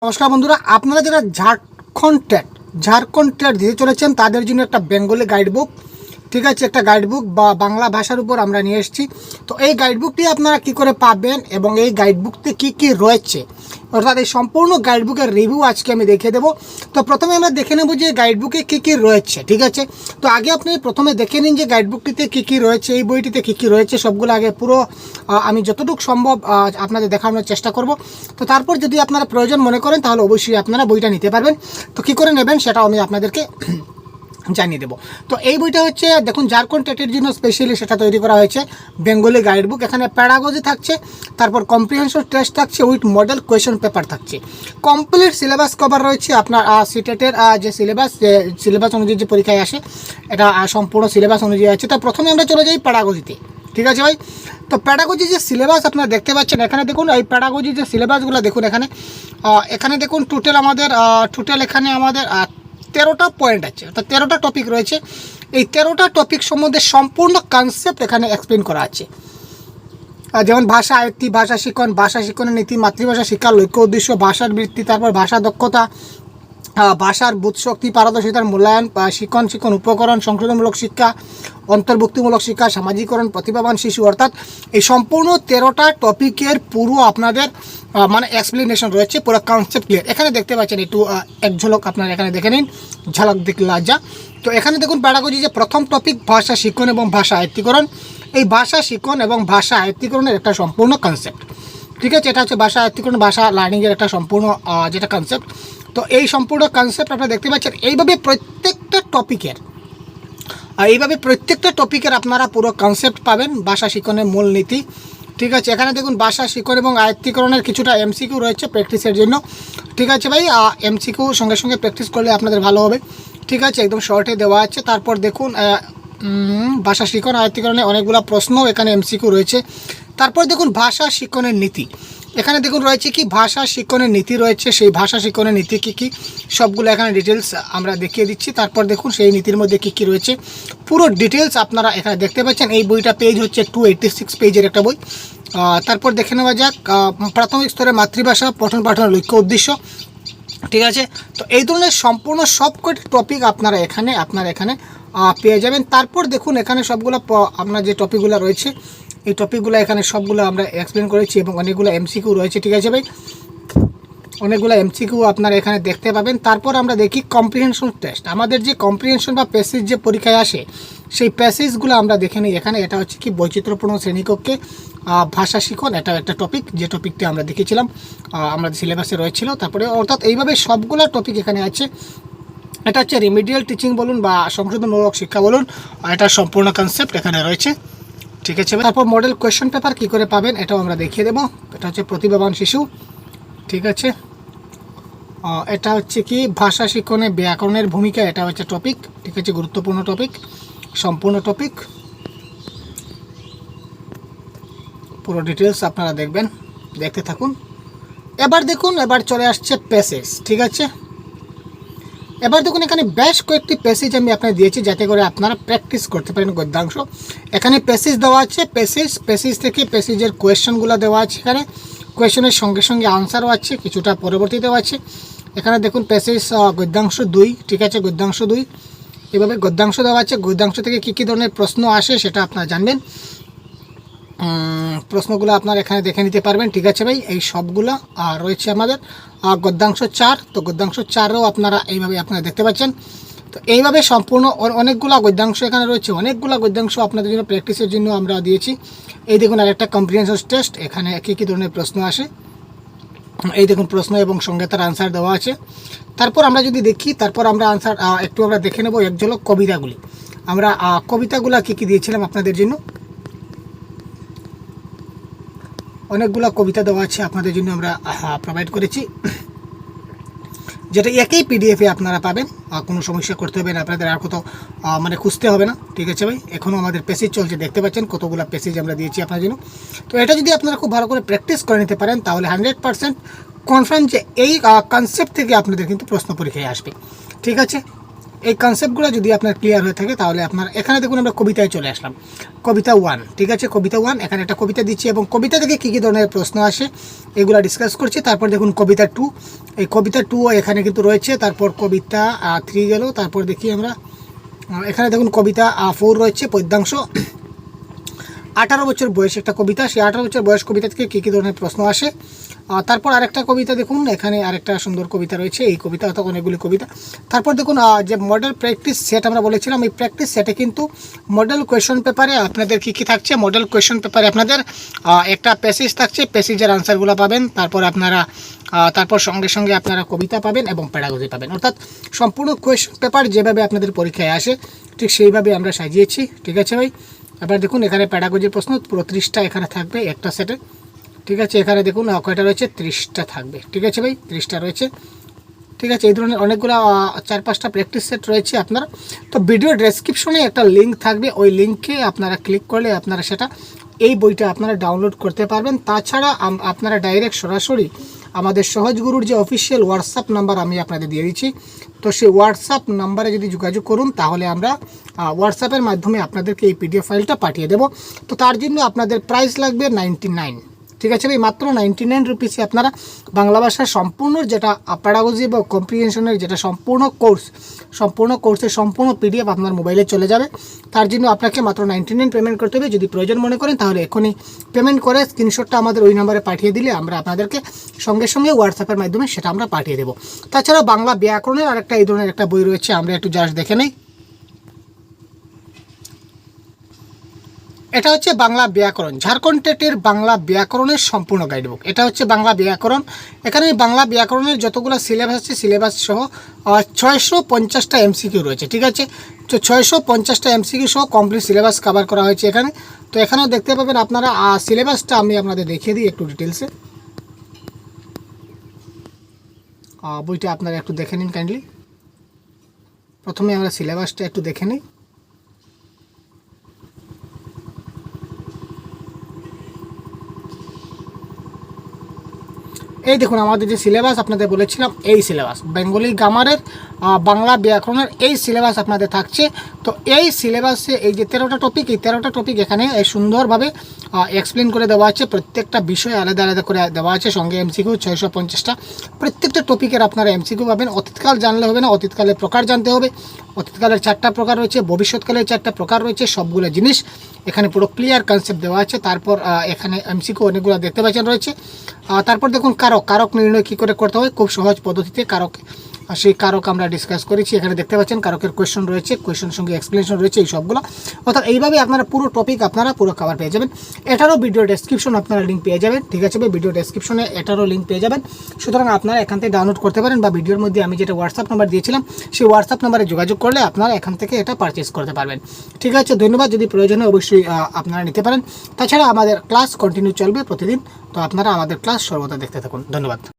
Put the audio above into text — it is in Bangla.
নমস্কার বন্ধুরা, আপনারা যারা ঝাড়খণ্ড টেট দিতে চলেছেন তাদের জন্য একটা বেঙ্গলি গাইড বুক, ঠিক আছে, একটা গাইড বুক বা বাংলা ভাষার উপর আমরা নিয়ে এসেছি। তো এই গাইড বুকটি আপনারা কি করে পাবেন এবং এই গাইড বুকতে কী কী রয়েছে, অর্থাৎ এই সম্পূর্ণ গাইড বুকের রিভিউ আজকে আমি দেখিয়ে দেবো। তো প্রথমে আমরা দেখে নেব যে গাইড বুকে কী কী রয়েছে, ঠিক আছে। তো আগে আপনি প্রথমে দেখে নিন যে গাইড বুকটিতে কী কী রয়েছে, এই বইটিতে কী কী রয়েছে সবগুলো আগে পুরো আমি যতটুকু সম্ভব আপনাদের দেখানোর চেষ্টা করব। তো তারপর যদি আপনারা প্রয়োজন মনে করেন তাহলে অবশ্যই আপনারা বইটা নিতে পারবেন। তো কী করে নেবেন সেটাও আমি আপনাদেরকে জানিয়ে দেবো। তো এই বইটা হচ্ছে দেখুন ঝাড়খণ্ড টেটের জন্য স্পেশালি সেটা তৈরি করা হয়েছে বেঙ্গলি গাইড বুক। এখানে প্যাডাগজি থাকছে, তারপর কম্প্রিহেনশন টেস্ট থাকছে উইথ মডেল কোয়েশ্চন পেপার থাকছে, কমপ্লিট সিলেবাস কভার রয়েছে। আপনার সিটেটের যে সিলেবাস অনুযায়ী যে পরীক্ষায় আসে এটা সম্পূর্ণ সিলেবাস অনুযায়ী আছে। তো প্রথমে আমরা চলে যাই প্যাডাগজিতে, ঠিক আছে ভাই। তো প্যাডাগজি যে সিলেবাস আপনারা দেখতে পাচ্ছেন এখানে দেখুন, এই প্যাডাগজি যে সিলেবাসগুলো দেখুন এখানে দেখুন টোটাল এখানে আমাদের 13টা পয়েন্ট আছে, অর্থাৎ 13টা টপিক রয়েছে। এই 13টা টপিক সম্বন্ধে সম্পূর্ণ কনসেপ্ট এখানে এক্সপ্লেন করা আছে, যেমন ভাষা আয়ত্তি, ভাষা শিক্ষণের নীতি, মাতৃভাষা শিক্ষার লক্ষ্য উদ্দেশ্য, ভাষার বৃত্তি, তারপর ভাষা দক্ষতা, ভাষার বোধশক্তি, পারদর্শিতার মূল্যায়ন, শিক্ষণ উপকরণ, সংশোধনমূলক শিক্ষা, অন্তর্ভুক্তিমূলক শিক্ষা, সামাজিকরণ, প্রতিভাবান শিশু, অর্থাৎ এই সম্পূর্ণ 13টা টপিকের পুরো আপনাদের মানে এক্সপ্লেনেশন রয়েছে, পুরো কনসেপ্ট ক্লিয়ার। এখানে দেখতে পাচ্ছেন একটু এক ঝলক আপনারা এখানে দেখে নিন, ঝলক দেখলা যা। তো এখানে দেখুন প্যাডাগজি যে প্রথম টপিক ভাষা শিক্ষণ এবং ভাষা আয়ত্তীকরণ, এই ভাষা শিক্ষণ এবং ভাষা আয়ত্তীকরণের একটা সম্পূর্ণ কনসেপ্ট, ঠিক আছে। এটা হচ্ছে ভাষা আয়ত্তীকরণ, ভাষা লার্নিংয়ের একটা সম্পূর্ণ যেটা কনসেপ্ট। তো এই সম্পূর্ণ কনসেপ্ট আপনারা দেখতে পাচ্ছেন এইভাবে প্রত্যেকটা টপিকের আপনারা পুরো কনসেপ্ট পাবেন, ভাষা শিক্ষণের মূল নীতি, ঠিক আছে। এখানে দেখুন ভাষা শিক্ষণ এবং আয়ত্তীকরণের কিছুটা এমসিকিউ রয়েছে প্র্যাকটিসের জন্য, ঠিক আছে ভাই। এমসিকিউ সঙ্গে সঙ্গে প্র্যাকটিস করলে আপনাদের ভালো হবে, ঠিক আছে, একদম শর্টে দেওয়া আছে। তারপর দেখুন ভাষা শিক্ষণ আয়ত্তীকরণে অনেকগুলো প্রশ্ন এখানে এমসিকিউ রয়েছে। তারপর দেখুন ভাষা শিক্ষণের নীতি, এখানে দেখুন রয়েছে কি ভাষা শিক্ষণের নীতি রয়েছে, সেই ভাষা শিক্ষণের নীতি কী সবগুলো এখানে ডিটেলস আমরা দেখিয়ে দিচ্ছি। তারপর দেখুন সেই নীতির মধ্যে কী রয়েছে পুরো ডিটেলস আপনারা এখানে দেখতে পাচ্ছেন। এই বইটা পেজ হচ্ছে 286 পেজের একটা বই। তারপর দেখে নেওয়া যাক প্রাথমিক স্তরে মাতৃভাষা পঠন পাঠনের লক্ষ্য উদ্দেশ্য, ঠিক আছে। তো এই ধরনের সম্পূর্ণ সব কটি টপিক আপনারা এখানে পেয়ে যাবেন। তারপর দেখুন এখানে সবগুলো আপনার যে টপিকগুলো রয়েছে এই টপিকগুলো এখানে সবগুলো আমরা এক্সপ্লেন করেছি এবং অনেকগুলো এমসিকিউ রয়েছে, ঠিক আছে ভাই, অনেকগুলো এমসিকিউ আপনারা এখানে দেখতে পাবেন। তারপর আমরা দেখি কম্প্রিহেনশন টেস্ট, আমাদের যে কম্প্রিহেনশন বা প্যাসেজ যে পরীক্ষায় আসে সেই প্যাসেজগুলো আমরা দেখে নিই এখানে। এটা হচ্ছে কি বৈচিত্র্যপূর্ণ শ্রেণীকক্ষে ভাষা শিক্ষণ, এটা একটা টপিক, যে টপিকটি আমরা দেখেছিলাম আমাদের সিলেবাসে রয়েছিল। তারপরে অর্থাৎ এইভাবে সবগুলো টপিক এখানে আছে। এটা হচ্ছে রিমিডিয়াল টিচিং বলুন বা সংশোধনমূলক শিক্ষা বলুন, এটা সম্পূর্ণ কনসেপ্ট এখানে রয়েছে, ঠিক আছে। তারপর মডেল কোয়েশ্চন পেপার কী করে পাবেন এটাও আমরা দেখিয়ে দেবো। এটা হচ্ছে প্রতিভাবান শিশু, ঠিক আছে। এটা হচ্ছে কি ভাষা শিক্ষণে ব্যাকরণের ভূমিকা, এটা হচ্ছে টপিক, ঠিক আছে, গুরুত্বপূর্ণ টপিক, সম্পূর্ণ টপিক, পুরো ডিটেলস আপনারা দেখবেন, দেখতে থাকুন। এবার দেখুন এবার চলে আসছে প্যাসেজ, ঠিক আছে। এবার দেখুন এখানে বেশ কয়েকটি প্যাসেজ আমি আপনাকে দিয়েছি যাতে করে আপনারা প্র্যাকটিস করতে পারেন গদ্যাংশ। এখানে প্যাসেজ দেওয়া আছে, প্যাসেজ থেকে প্যাসেজের কোয়েশ্চনগুলো দেওয়া আছে, এখানে কোয়েশ্চনের সঙ্গে সঙ্গে আনসারও আছে, কিছুটা পরবর্তীতেও আছে। এখানে দেখুন প্যাসেজ গদ্যাংশ 2, ঠিক আছে, গদ্যাংশ 2 এভাবে গদ্যাংশ দেওয়া আছে। গদ্যাংশ থেকে কী ধরনের প্রশ্ন আসে সেটা আপনারা জানবেন, প্রশ্নগুলো আপনারা এখানে দেখে নিতে পারবেন, ঠিক আছে ভাই। এই সবগুলো রয়েছে আমাদের গদ্যাংশ 4, তো গদ্যাংশ 4ও আপনারা এইভাবে আপনারা দেখতে পাচ্ছেন। তো এইভাবে সম্পূর্ণ অনেকগুলো গদ্যাংশ এখানে রয়েছে, অনেকগুলো গদ্যাংশ আপনাদের জন্য প্র্যাকটিসের জন্য আমরা দিয়েছি। এই দেখুন আরেকটা কম্প্রিহেনশন টেস্ট, এখানে কী ধরনের প্রশ্ন আসে, এই দেখুন প্রশ্ন এবং সঙ্গে তার আনসার দেওয়া আছে। তারপর আমরা যদি দেখি তারপর আমরা আনসার একটু আমরা দেখে নেব এক ঝলক কবিতাগুলি। আমরা কবিতাগুলো কী দিয়েছিলাম আপনাদের জন্য, অনেকগুলো কবিতা দেওয়া আছে আপনাদের জন্য আমরা প্রোভাইড করেছি, যেটা একই পিডিএফে আপনারা পাবেন, কোনো সমস্যা করতে হবে না আপনাদের, আর কোথাও মানে খুঁজতে হবে না, ঠিক আছে ভাই। এখনও আমাদের প্যাসেজ চলছে, দেখতে পাচ্ছেন কতগুলো প্যাসেজ আমরা দিয়েছি আপনার জন্য। তো এটা যদি আপনারা খুব ভালো করে প্র্যাকটিস করে নিতে পারেন তাহলে 100% কনফার্ম যে এই কনসেপ্ট থেকে আপনাদের কিন্তু প্রশ্ন পরীক্ষায় আসবে, ঠিক আছে। এই কনসেপ্টগুলো যদি আপনার ক্লিয়ার হয়ে থাকে তাহলে আপনার এখানে দেখুন আমরা কবিতায় চলে আসলাম। কবিতা 1, ঠিক আছে, কবিতা 1 এখানে একটা কবিতা দিচ্ছি এবং কবিতা থেকে কী কী ধরনের প্রশ্ন আসে এগুলো ডিসকাস করছি। তারপর দেখুন কবিতা 2, এই কবিতা 2 এখানে কিন্তু রয়েছে। তারপর কবিতা 3 গেল। তারপর দেখি আমরা এখানে দেখুন কবিতা 4 রয়েছে, পদ্যাংশ। 18 বছর বয়স একটা কবিতা, সেই 18 বছর বয়স কবিতা থেকে কী কী ধরনের প্রশ্ন আসে। তারপর আরেকটা কবিতা দেখুন, এখানে আরেকটা সুন্দর কবিতা রয়েছে, এই কবিতা অর্থাৎ অনেকগুলি কবিতা। তারপর দেখুন যে মডেল প্র্যাকটিস সেট আমরা বলেছিলাম, এই প্র্যাকটিস সেটে কিন্তু মডেল কোয়েশন পেপারে আপনাদের কী কী থাকছে, মডেল কোয়েশন পেপারে আপনাদের একটা প্যাসেজ থাকছে, প্যাসেজের আনসারগুলো পাবেন। তারপর আপনারা তারপর সঙ্গে সঙ্গে আপনারা কবিতা পাবেন এবং প্যাডাগজি পাবেন, অর্থাৎ সম্পূর্ণ কোয়েশন পেপার যেভাবে আপনাদের পরীক্ষায় আসে ঠিক সেইভাবে আমরা সাজিয়েছি, ঠিক আছে ভাই। এবার দেখুন এখানে প্যাডাগজির প্রশ্ন পুরো 30টা এখানে থাকবে একটা সেটে, ঠিক আছে। এখানে দেখুন কয়টা রয়েছে, 30টা থাকবে, ঠিক আছে ভাই, 30টা রয়েছে, ঠিক আছে। এই ধরনের অনেকগুলো 4-5টা প্র্যাকটিস সেট রয়েছে আপনারা। তো ভিডিও ডেসক্রিপশনে একটা লিঙ্ক থাকবে, ওই লিঙ্কে আপনারা ক্লিক করলে আপনারা সেটা এই বইটা আপনারা ডাউনলোড করতে পারবেন। তাছাড়া আপনারা ডাইরেক্ট সরাসরি আমাদের সহজ গুরুর যে অফিসিয়াল হোয়াটসঅ্যাপ নাম্বার আমি আপনাদের দিয়ে দিচ্ছি, তো সেই হোয়াটসঅ্যাপ নাম্বারে যদি যোগাযোগ করুন তাহলে আমরা হোয়াটসঅ্যাপের মাধ্যমে আপনাদেরকে এই পিডিএফ ফাইলটা পাঠিয়ে দেব। তো তার জন্য আপনাদের প্রাইস লাগবে 99, ঠিক আছে ভাই, মাত্র 99 রুপিসে আপনারা বাংলা ভাষার সম্পূর্ণ যেটা প্যাডাগজি বা কম্প্রিহেনশনের যেটা সম্পূর্ণ কোর্সের সম্পূর্ণ পিডিএফ আপনার মোবাইলে চলে যাবে। তার জন্য আপনাকে মাত্র 99 পেমেন্ট করতে হবে। যদি প্রয়োজন মনে করেন তাহলে এখনই পেমেন্ট করে স্ক্রিনশটটা আমাদের ওই নাম্বারে পাঠিয়ে দিলে আমরা আপনাদেরকে সঙ্গে সঙ্গে হোয়াটসঅ্যাপের মাধ্যমে সেটা আমরা পাঠিয়ে দেবো। তাছাড়া বাংলা ব্যাকরণের আরেকটা এই ধরনের একটা বই রয়েছে, আমরা একটু জাস্ট দেখে নেই। এটা হচ্ছে বাংলা ব্যাকরণ, ঝাড়খণ্ড টেটের বাংলা ব্যাকরণের সম্পূর্ণ গাইডবুক। এটা হচ্ছে বাংলা ব্যাকরণ। এখানে বাংলা ব্যাকরণের যতগুলো সিলেবাস আছে সিলেবাস সহ 650টা এমসিকিউ রয়েছে, ঠিক আছে। তো 650টা এমসিকিউ সহ কমপ্লিট সিলেবাস কভার করা হয়েছে এখানে। তো এখানেও দেখতে পাবেন আপনারা সিলেবাসটা আমি আপনাদের দেখিয়ে দিই একটু ডিটেলসে। বইটা আপনারা একটু দেখে নিন কাইন্ডলি। প্রথমে আমরা সিলেবাসটা একটু দেখে নিই। এই দেখুন আমাদের যে সিলেবাস আপনাদের বলেছিলাম, এই সিলেবাস বেঙ্গলি গ্রামারের বাংলা ব্যাকরণের এই সিলেবাস আপনাদের থাকছে। তো এই সিলেবাসে এই যে 13টা টপিক, এই 13টা টপিক এখানে সুন্দরভাবে এক্সপ্লেন করে দেওয়া আছে। প্রত্যেকটা বিষয় আলাদা আলাদা করে দেওয়া আছে, সঙ্গে এমসিকিউ 650টা। প্রত্যেকটা টপিকের আপনারা এমসিকিউ পাবেন। অতীতকাল জানলে হবে না, অতীতকালের প্রকার জানতে হবে। অতীতকালের 4টা প্রকার রয়েছে, ভবিষ্যৎকালের 4টা প্রকার রয়েছে, সবগুলো জিনিস এখানে পুরো ক্লিয়ার কনসেপ্ট দেওয়া আছে। তারপর এখানে এমসিকিউ অনেকগুলো দেখতে পাচ্ছেন রয়েছে। তারপর দেখুন কারক নির্ণয় কী করে করতে হয়, খুব সহজ পদ্ধতিতে কারক, সেই কারক আমরা ডিসকাস করেছি। এখানে দেখতে পাচ্ছেন কারকের কোয়েশ্চন রয়েছে, কোয়েশ্চন সঙ্গে এক্সপ্লেনেশন রয়েছে, এই সবগুলো। অর্থাৎ এইভাবে আপনারা পুরো টপিক আপনারা পুরো কভার পেয়ে যাবেন। এটারও ভিডিও ডেসক্রিপশন আপনারা লিঙ্ক পেয়ে যাবেন, ঠিক আছে। ভিডিও ডেসক্রিপশনে এটারও লিঙ্ক পেয়ে যাবেন। সুতরাং আপনারা এখান থেকে ডাউনলোড করতে পারেন বা ভিডিওর মধ্যে আমি যেটা হোয়াটসঅ্যাপ নাম্বার দিয়েছিলাম সেই হোয়াটসঅ্যাপ নাম্বারে যোগাযোগ করলে আপনারা এখান থেকে এটা পারচেস করতে পারবেন, ঠিক আছে। ধন্যবাদ। যদি প্রয়োজন হয় অবশ্যই আপনারা নিতে পারেন। তাছাড়া আমাদের ক্লাস কন্টিনিউ চলবে প্রতিদিন, তো আপনারা আমাদের ক্লাস সর্বদা দেখতে থাকুন। ধন্যবাদ।